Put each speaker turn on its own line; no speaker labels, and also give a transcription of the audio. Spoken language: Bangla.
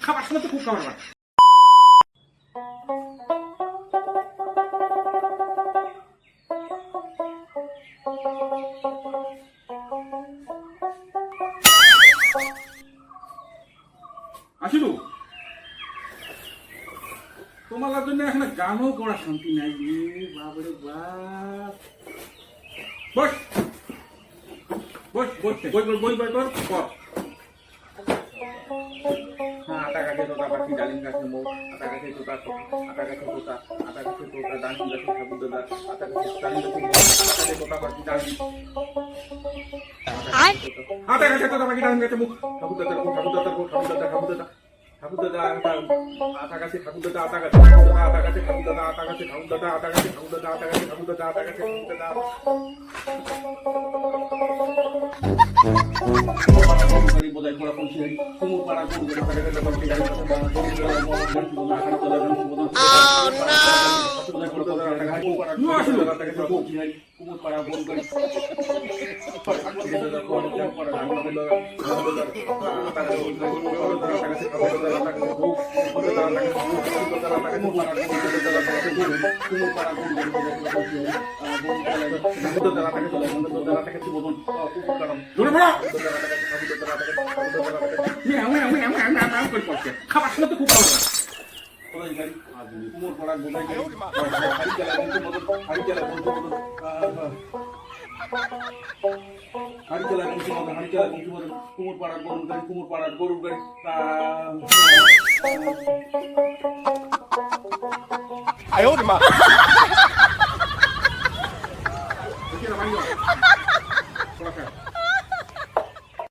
খাবার সময় তো খুব খাবার আসিলু তোমার জন্য এখন গানও করা শান্তি নাই বাবরে বাপ বস বস বস বই বই বই কর কর হ্যাঁ আটা গাছে তোতা পাখি ডালিম গাছে মৌ আটা গাছে তোতা আটা গাছে তোতা আটা গাছে তোতা ডালিম গাছে ঠাকুর দাদা আটা গাছে ডালিম গাছে মৌ আটা গাছে তোতা পাখি ডালিম আটা গাছে তোতা পাখি ডালিম গাছে মৌ ঠাকুর দাদা ঠাকুর দাদা ঠাকুর দাদা ঠাকুর দাদা ঠাকুর দাদা আটা গাছে ঠাকুর দাদা আটা গাছে আটা গাছে ঠাকুর দাদা আটা গাছে ঠাকুর দাদা আটা গাছে ঠাকুর দাদা আটা গাছে ঠাকুর দাদা আটা গাছে ঠাকুর দাদা বোঝাই পড়া পৌঁছে কুমুর পাড়া কুমুর পাড়া বোন করে খাবার সময় তো খুব কুমোর পাড়া বোঝাই হাড়িচালা বংশী মদন হাড়িচালা বংশী মদন কুমোর পাড়া গরুর গাড়ি কুমোর পাড়া গরুর গাড়ি
哎呦我的妈！